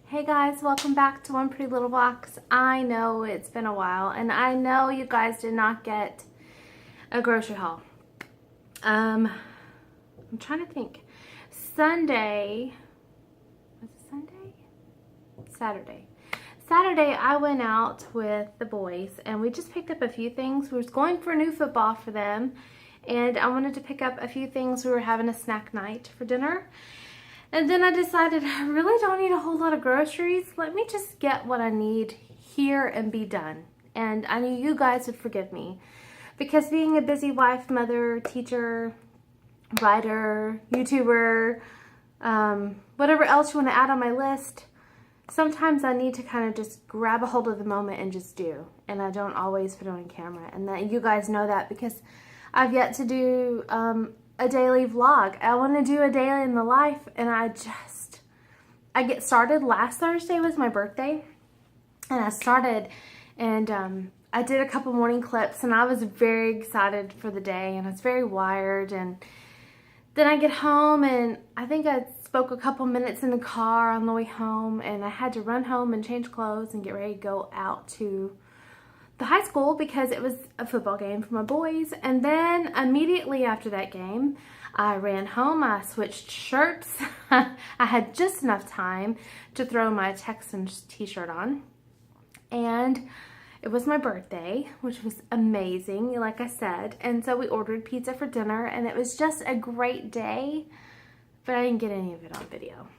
Hey guys, welcome back to One Pretty Little Box. I know it's been a while, and I know you guys did not get a grocery haul. I'm trying to think. Sunday, was it Sunday? Saturday, I went out with the boys, and we just picked up a few things. We was going for new football for them, and I wanted to pick up a few things. We were having a snack night for dinner. And then I decided I really don't need a whole lot of groceries. Let me just get what I need here and be done. And I knew you guys would forgive me because being a busy wife, mother, teacher, writer, YouTuber, whatever else you want to add on my list, sometimes I need to kind of just grab a hold of the moment and just do. And I don't always put it on camera. And that you guys know that because I've yet to do a daily vlog. I want to do a daily in the life, and I get started. Last Thursday was my birthday, and I started, and I did a couple morning clips, and I was very excited for the day, and I was very wired. And then I get home, and I think I spoke a couple minutes in the car on the way home, and I had to run home and change clothes and get ready to go out to the high school because it was a football game for my boys. And then immediately after that game, I ran home, I switched shirts. I had just enough time to throw my Texans t-shirt on. And it was my birthday, which was amazing, like I said. And so we ordered pizza for dinner, and it was just a great day, but I didn't get any of it on video.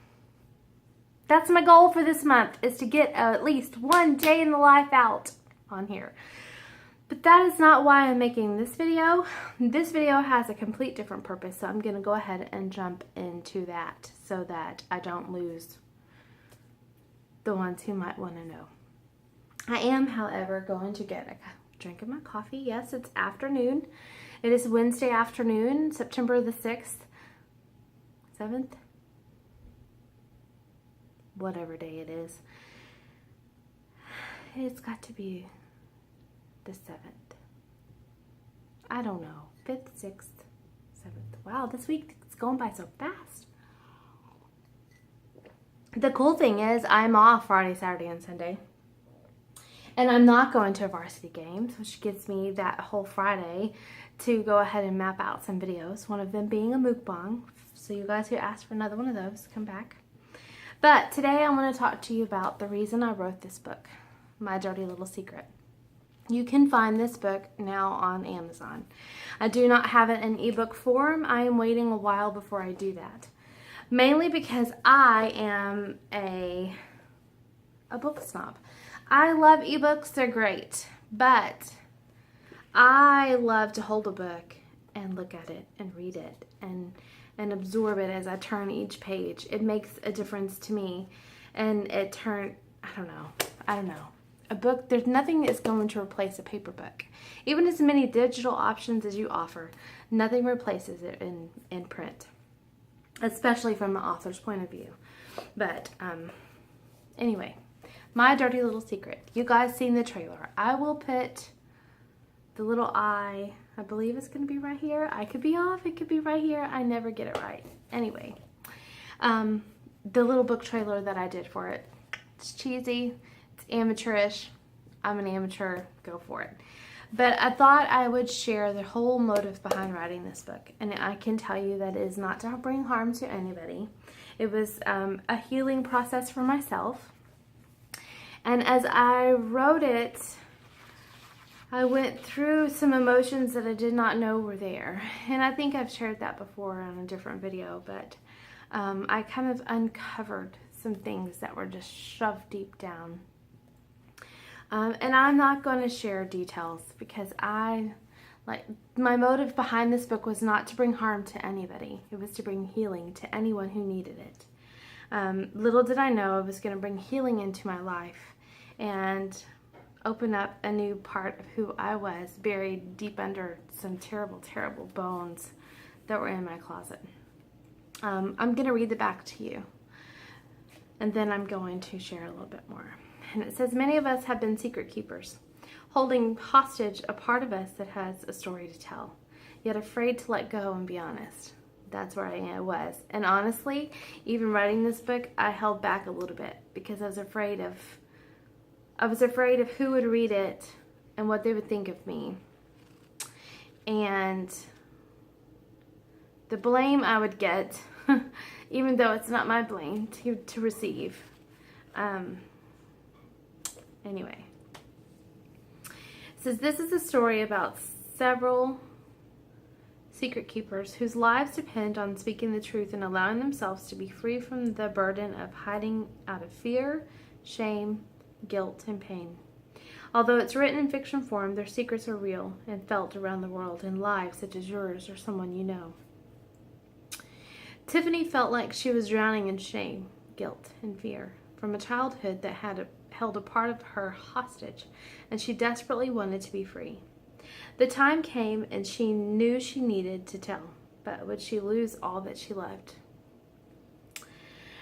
That's my goal for this month, is to get at least one day in the life out on here. But that is not why I'm making this video. This video has a complete different purpose, so I'm going to go ahead and jump into that so that I don't lose the ones who might want to know. I am, however, going to get a drink of my coffee. Yes, it's afternoon. It is Wednesday afternoon, September the 6th, 7th, whatever day it is. It's got to be the 7th. I don't know. 5th, 6th, 7th. Wow, this week is going by so fast. The cool thing is I'm off Friday, Saturday, and Sunday. And I'm not going to a varsity games, which gives me that whole Friday to go ahead and map out some videos. One of them being a mukbang. So you guys who asked for another one of those, come back. But today I want to talk to you about the reason I wrote this book, My Dirty Little Secret. You can find this book now on Amazon. I do not have it in ebook form. I am waiting a while before I do that. Mainly because I am a book snob. I love ebooks, they're great, but I love to hold a book and look at it and read it and absorb it as I turn each page. It makes a difference to me, and I don't know. A book, there's nothing that's going to replace a paper book. Even as many digital options as you offer, nothing replaces it in print, especially from the author's point of view. But anyway, My Dirty Little Secret. You guys seen the trailer. I will put the little eye, I believe it's going to be right here. I could be off, it could be right here. I never get it right. Anyway, the little book trailer that I did for it. It's cheesy. It's amateurish. I'm an amateur. Go for it. But I thought I would share the whole motive behind writing this book. And I can tell you that it is not to bring harm to anybody. It was a healing process for myself. And as I wrote it, I went through some emotions that I did not know were there. And I think I've shared that before on a different video. But I kind of uncovered some things that were just shoved deep down. And I'm not going to share details because my motive behind this book was not to bring harm to anybody. It was to bring healing to anyone who needed it. Little did I know I was going to bring healing into my life and open up a new part of who I was, buried deep under some terrible, terrible bones that were in my closet. I'm going to read the back to you, and then I'm going to share a little bit more. And it says, many of us have been secret keepers, holding hostage a part of us that has a story to tell, yet afraid to let go and be honest. That's where I was. And honestly, even writing this book, I held back a little bit because I was afraid of who would read it and what they would think of me. And the blame I would get, even though it's not my blame to receive. Anyway. It says, this is a story about several secret keepers whose lives depend on speaking the truth and allowing themselves to be free from the burden of hiding out of fear, shame, guilt, and pain. Although it's written in fiction form, their secrets are real and felt around the world in lives such as yours or someone you know. Tiffany felt like she was drowning in shame, guilt, and fear from a childhood that had held a part of her hostage, and she desperately wanted to be free. The time came and she knew she needed to tell, but would she lose all that she loved?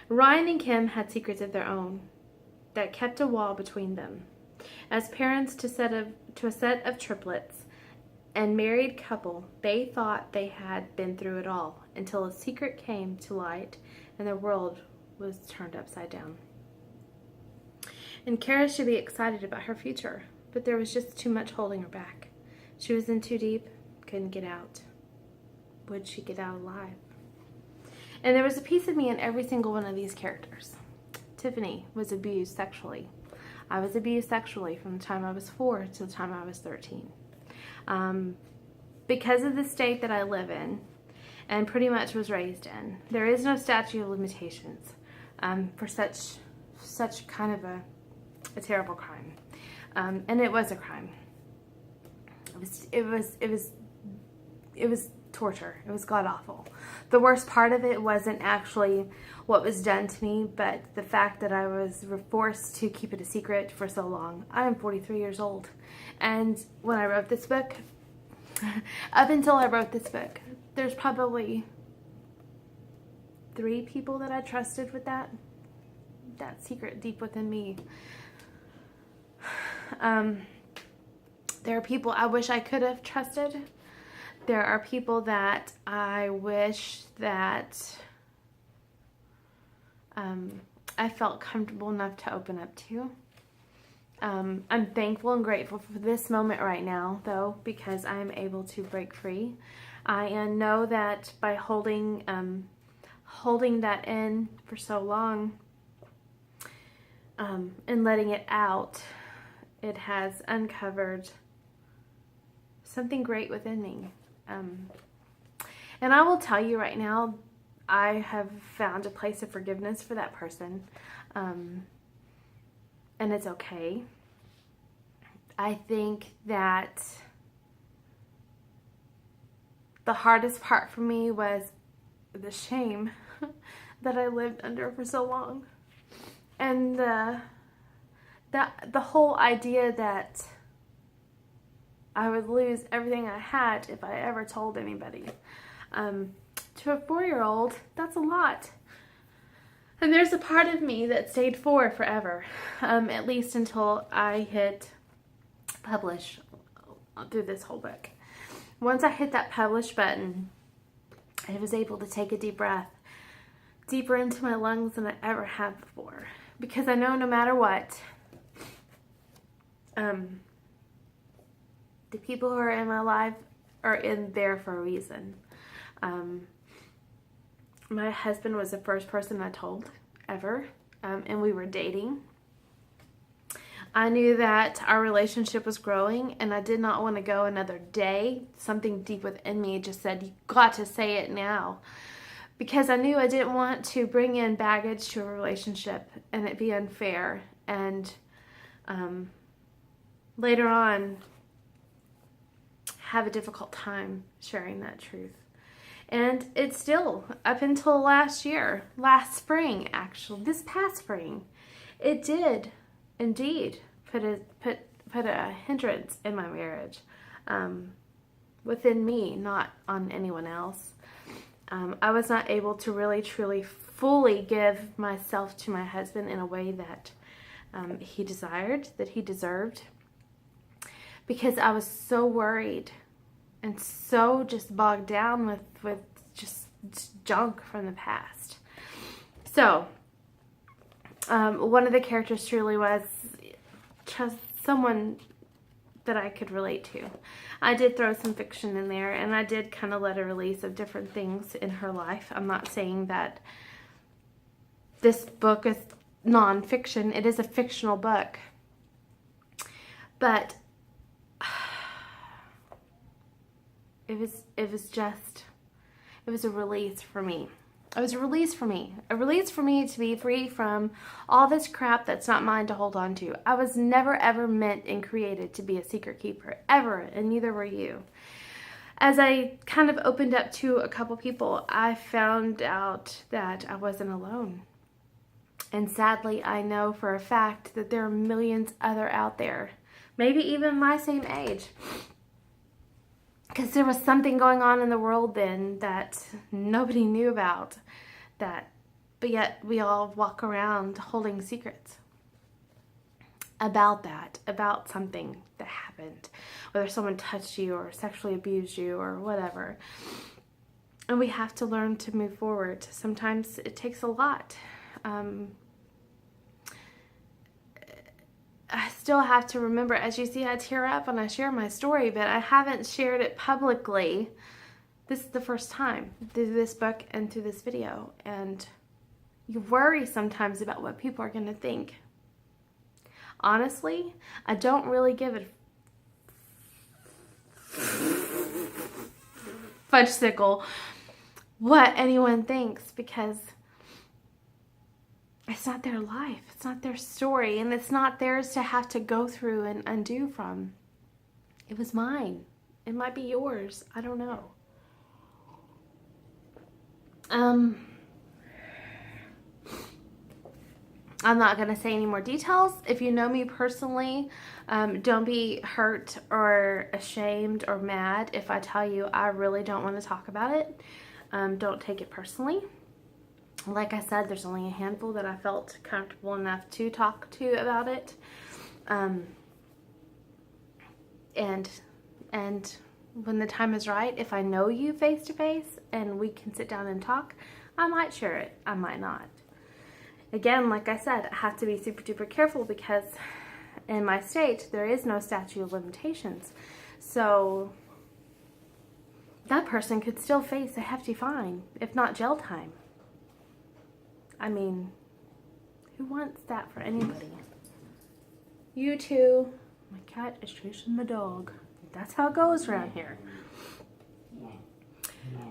Ryan and Kim had secrets of their own that kept a wall between them. As parents to a set of triplets and married couple, they thought they had been through it all until a secret came to light and their world was turned upside down. And Kara should be excited about her future, but there was just too much holding her back. She was in too deep, couldn't get out. Would she get out alive? And there was a piece of me in every single one of these characters. Tiffany was abused sexually. I was abused sexually from the time I was 4 to the time I was 13. Because of the state that I live in and pretty much was raised in, there is no statute of limitations for such kind of a terrible crime. And it was a crime. It was torture. It was god-awful. The worst part of it wasn't actually what was done to me, but the fact that I was forced to keep it a secret for so long. I am 43 years old. And when I wrote this book, up until I wrote this book, there's probably 3 people that I trusted with that secret deep within me. There are people I wish I could have trusted. There are people that I wish that I felt comfortable enough to open up to. I'm thankful and grateful for this moment right now, though, because I am able to break free. I know that by holding that in for so long and letting it out, it has uncovered something great within me. And I will tell you right now, I have found a place of forgiveness for that person. And it's okay. I think that the hardest part for me was the shame that I lived under for so long. And the whole idea that I would lose everything I had if I ever told anybody. To a 4-year-old, that's a lot. And there's a part of me that stayed 4 forever, at least until I hit publish through this whole book. Once I hit that publish button, I was able to take a deep breath, deeper into my lungs than I ever have before. Because I know no matter what, the people who are in my life are in there for a reason. My husband was the first person I told ever, and we were dating. I knew that our relationship was growing, and I did not want to go another day. Something deep within me just said, you got to say it now. Because I knew I didn't want to bring in baggage to a relationship and it be unfair. And later on, have a difficult time sharing that truth. And it's still, up until last spring actually, this past spring, it did indeed put a hindrance in my marriage, within me, not on anyone else. I was not able to really, truly, fully give myself to my husband in a way that he desired, that he deserved, because I was so worried and so just bogged down with just junk from the past. So, one of the characters truly was just someone that I could relate to. I did throw some fiction in there, and I did kind of let a release of different things in her life. I'm not saying that this book is nonfiction. It is a fictional book. But it was a release for me. It was a release for me. A release for me to be free from all this crap that's not mine to hold on to. I was never ever meant and created to be a secret keeper. Ever. And neither were you. As I kind of opened up to a couple people, I found out that I wasn't alone. And sadly, I know for a fact that there are millions other out there. Maybe even my same age. Because there was something going on in the world then that nobody knew about. But yet we all walk around holding secrets about that, about something that happened. Whether someone touched you or sexually abused you or whatever. And we have to learn to move forward. Sometimes it takes a lot. I still have to remember, as you see, I tear up when I share my story, but I haven't shared it publicly. This is the first time through this book and through this video. And you worry sometimes about what people are going to think. Honestly, I don't really give a fudgesicle what anyone thinks, because it's not their life, it's not their story, and it's not theirs to have to go through and undo from. It was mine. It might be yours. I don't know. I'm not going to say any more details. If you know me personally, don't be hurt or ashamed or mad if I tell you I really don't want to talk about it. Don't take it personally. Like I said, there's only a handful that I felt comfortable enough to talk to about it. And when the time is right, if I know you face to face and we can sit down and talk, I might share it. I might not. Again, like I said, I have to be super duper careful because in my state, there is no statute of limitations. So that person could still face a hefty fine, if not jail time. I mean, who wants that for anybody? You too. My cat is chasing my dog. That's how it goes around here.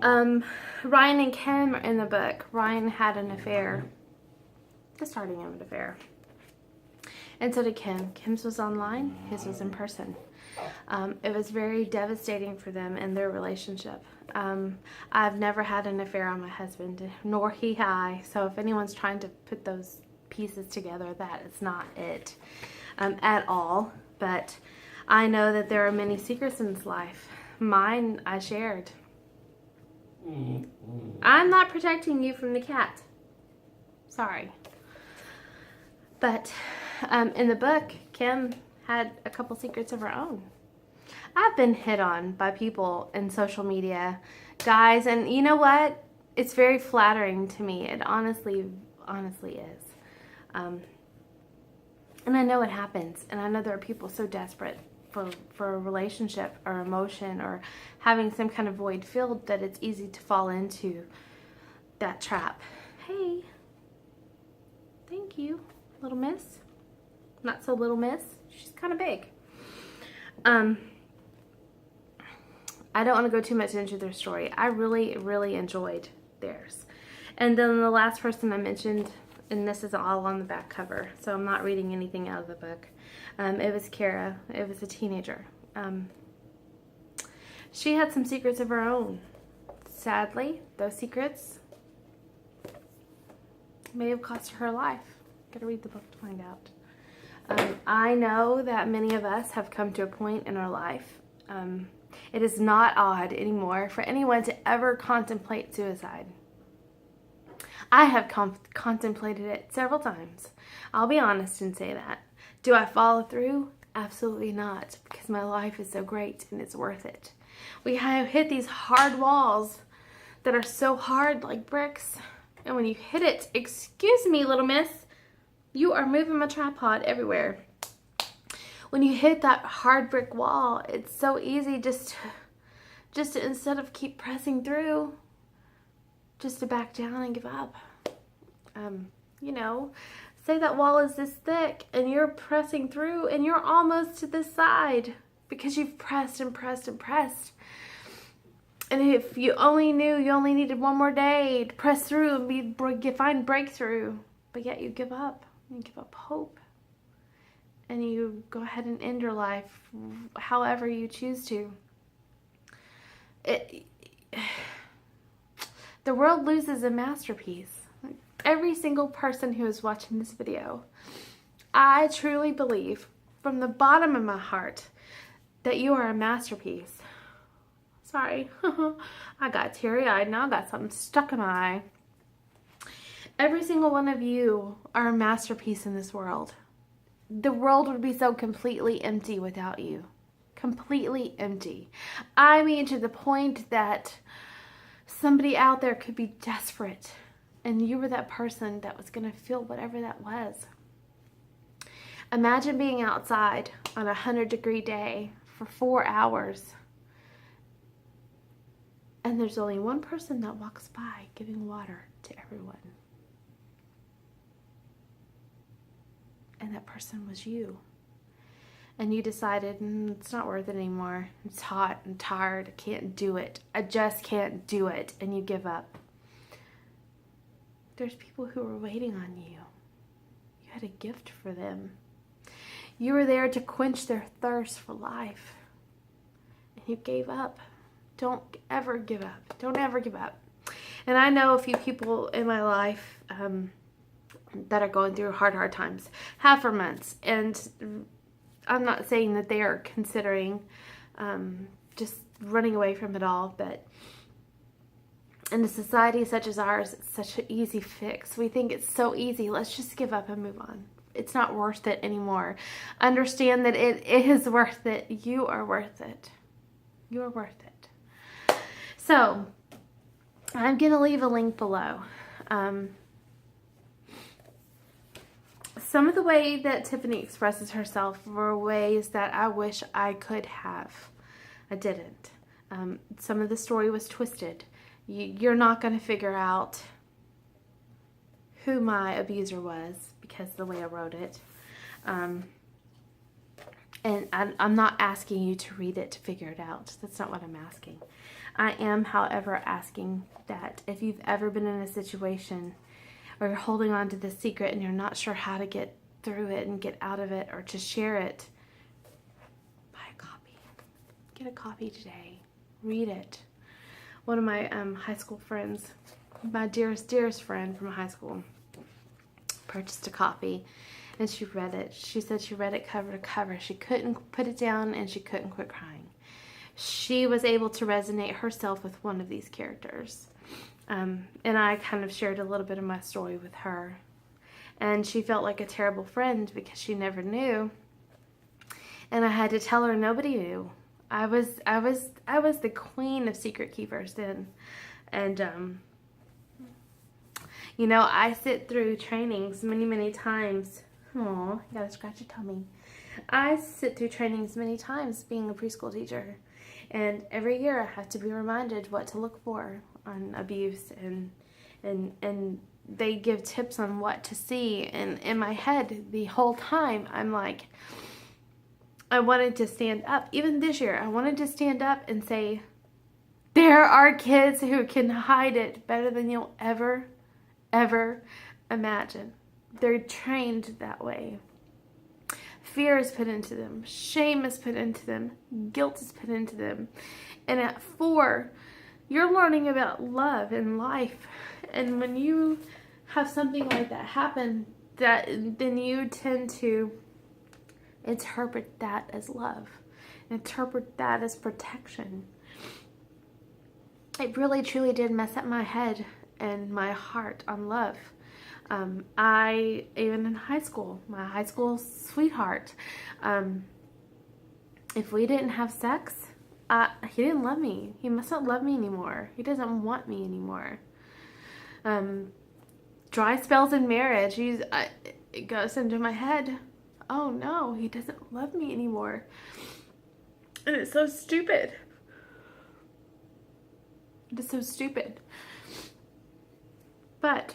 Ryan and Kim are in the book. Ryan had an affair. The starting of an affair. And so did Kim. Kim's was online. His was in person. It was very devastating for them in their relationship. I've never had an affair on my husband, nor he I. So if anyone's trying to put those pieces together, that is not it at all. But I know that there are many secrets in this life. Mine I shared. I'm not protecting you from the cat. Sorry. But in the book, Kim had a couple secrets of her own. I've been hit on by people in social media, guys, and you know what? It's very flattering to me. It honestly is. And I know it happens, and I know there are people so desperate for a relationship or emotion or having some kind of void filled that it's easy to fall into that trap. Hey, thank you, little miss. Not so little miss. She's kind of big. I don't want to go too much into their story. I really, really enjoyed theirs. And then the last person I mentioned, and this is all on the back cover, so I'm not reading anything out of the book. It was Kara. It was a teenager. She had some secrets of her own. Sadly, those secrets may have cost her life. Gotta read the book to find out. I know that many of us have come to a point in our life. It is not odd anymore for anyone to ever contemplate suicide. I have contemplated it several times. I'll be honest and say that. Do I follow through? Absolutely not, because my life is so great and it's worth it. We have hit these hard walls that are so hard like bricks. And when you hit it, excuse me, little miss, you are moving my tripod everywhere. When you hit that hard brick wall, it's so easy just to instead of keep pressing through, just to back down and give up. You know, say that wall is this thick and you're pressing through and you're almost to this side because you've pressed and pressed and pressed. And if you only knew you only needed one more day to press through and find breakthrough, but yet you give up. You give up hope. And you go ahead and end your life however you choose to. The world loses a masterpiece. Every single person who is watching this video, I truly believe from the bottom of my heart that you are a masterpiece. Sorry, I got teary-eyed. Now I got something stuck in my eye. Every single one of you are a masterpiece in this world. The world would be so completely empty without you. Completely empty. I mean, to the point that somebody out there could be desperate and you were that person that was going to feel whatever that was. Imagine being outside on a 100-degree day for 4 hours and there's only one person that walks by giving water to everyone. And that person was you. And you decided, it's not worth it anymore. It's hot, I'm tired, I can't do it. I just can't do it. And you give up. There's people who are waiting on you. You had a gift for them. You were there to quench their thirst for life. And you gave up. Don't ever give up. Don't ever give up. And I know a few people in my life that are going through hard times, have for months. And I'm not saying that they are considering just running away from it all, but in a society such as ours, it's such an easy fix. We think it's so easy. Let's just give up and move on. It's not worth it anymore. Understand that it is worth it. You are worth it. You are worth it. So, I'm going to leave a link below. Some of the way that Tiffany expresses herself were ways that I wish I could have. I didn't. Some of the story was twisted. You're not going to figure out who my abuser was because of the way I wrote it. And I'm not asking you to read it to figure it out. That's not what I'm asking. I am, however, asking that if you've ever been in a situation or you're holding on to this secret and you're not sure how to get through it and get out of it or to share it, buy a copy. Get a copy today. Read it. One of my high school friends, my dearest friend from high school, purchased a copy and she read it. She said she read it cover to cover. She couldn't put it down and she couldn't quit crying. She was able to resonate herself with one of these characters. And I kind of shared a little bit of my story with her. And she felt like a terrible friend because she never knew. And I had to tell her nobody knew. I was the queen of secret keepers then. And you know, I sit through trainings many times. Oh, you gotta scratch your tummy. I sit through trainings many times being a preschool teacher. And every year I have to be reminded what to look for on abuse, and they give tips on what to see. And in my head the whole time I'm like, I wanted to stand up. Even this year I wanted to stand up and say, there are kids who can hide it better than you'll ever imagine. They're trained that way. Fear is put into them. Shame is put into them. Guilt is put into them. And at 4, you're learning about love and life. And when you have something like that happen, then you tend to interpret that as love. Interpret that as protection. It really truly did mess up my head and my heart on love. Even in high school, my high school sweetheart, if we didn't have sex, He didn't love me. He must not love me anymore. He doesn't want me anymore. Dry spells in marriage. It goes into my head. Oh no, he doesn't love me anymore. And it's so stupid. It is so stupid. But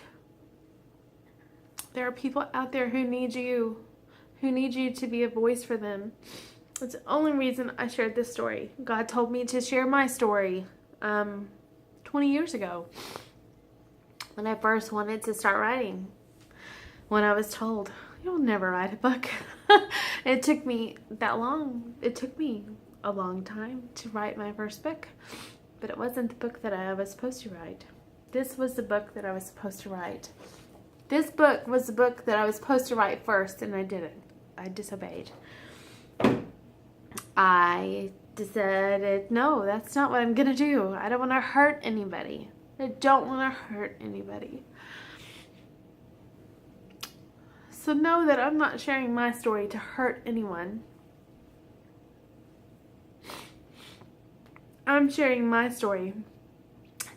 there are people out there who need you to be a voice for them. It's the only reason I shared this story. God told me to share my story 20 years ago when I first wanted to start writing. When I was told, you'll never write a book. It took me that long. It took me a long time to write my first book. But it wasn't the book that I was supposed to write. This was the book that I was supposed to write. This book was the book that I was supposed to write first, and I didn't. I disobeyed. I decided, no, that's not what I'm going to do. I don't want to hurt anybody. I don't want to hurt anybody. So know that I'm not sharing my story to hurt anyone. I'm sharing my story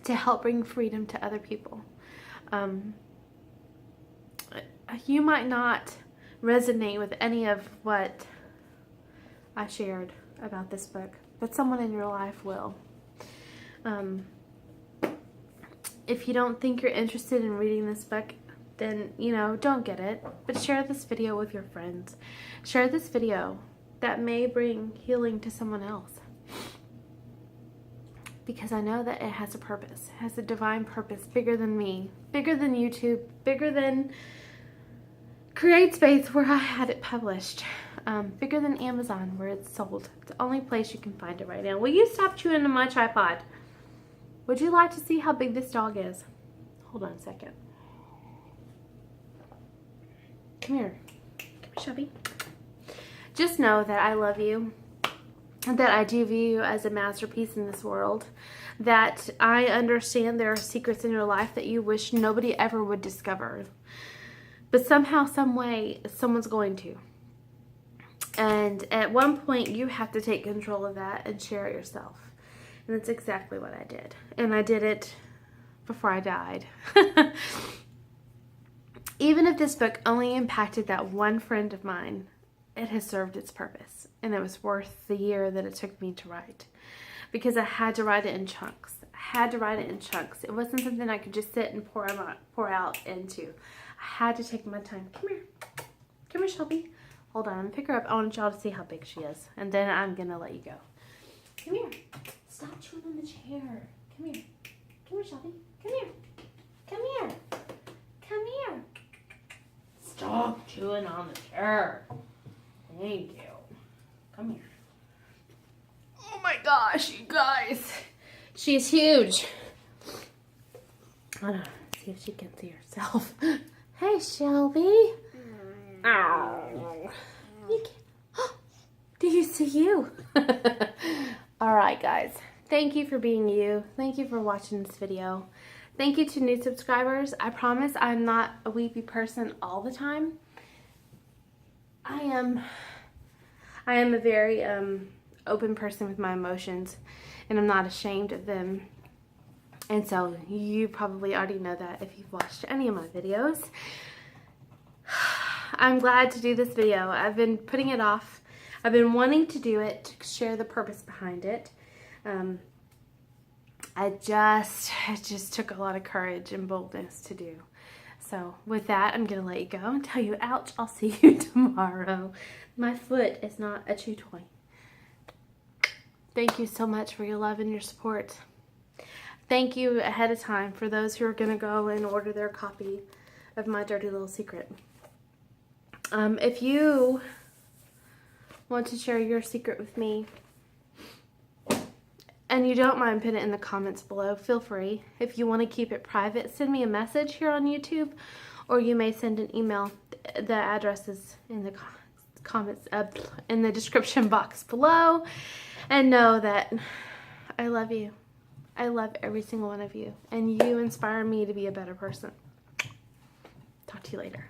to help bring freedom to other people. You might not resonate with any of what I shared about this book, but someone in your life will. If you don't think you're interested in reading this book, then, don't get it. But share this video with your friends. Share this video. That may bring healing to someone else. Because I know that it has a purpose. It has a divine purpose bigger than me, bigger than YouTube, bigger than CreateSpace where I had it published, bigger than Amazon where it's sold. It's the only place you can find it right now. Will you stop chewing on my tripod? Would you like to see how big this dog is? Hold on a second. Come here. Come here, Shelby. Just know that I love you. That I do view you as a masterpiece in this world. That I understand there are secrets in your life that you wish nobody ever would discover. But somehow, some way, someone's going to. And at one point, you have to take control of that and share it yourself. And that's exactly what I did. And I did it before I died. Even if this book only impacted that one friend of mine, it has served its purpose. And it was worth the year that it took me to write. Because I had to write it in chunks. I had to write it in chunks. It wasn't something I could just sit and pour out into. I had to take my time. Come here. Come here, Shelby. Hold on. I'm going to pick her up. I want y'all to see how big she is. And then I'm going to let you go. Come here. Stop chewing on the chair. Come here. Come here, Shelby. Come here. Come here. Come here. Stop chewing on the chair. Thank you. Come here. Oh my gosh, you guys. She's huge. I don't know. See if she can see herself. Hey, Shelby. Oh. Do you see you? All right, guys. Thank you for being you. Thank you for watching this video. Thank you to new subscribers. I promise I'm not a weepy person all the time. I am a very open person with my emotions, and I'm not ashamed of them. And so you probably already know that if you've watched any of my videos. I'm glad to do this video. I've been putting it off. I've been wanting to do it to share the purpose behind it. It just took a lot of courage and boldness to do. So with that, I'm going to let you go and tell you, ouch, I'll see you tomorrow. My foot is not a chew toy. Thank you so much for your love and your support. Thank you ahead of time for those who are going to go and order their copy of My Dirty Little Secret. If you want to share your secret with me, and you don't mind putting it in the comments below, feel free. If you want to keep it private, send me a message here on YouTube, or you may send an email. The address is in the comments, in the description box below. And know that I love you. I love every single one of you. And you inspire me to be a better person. Talk to you later.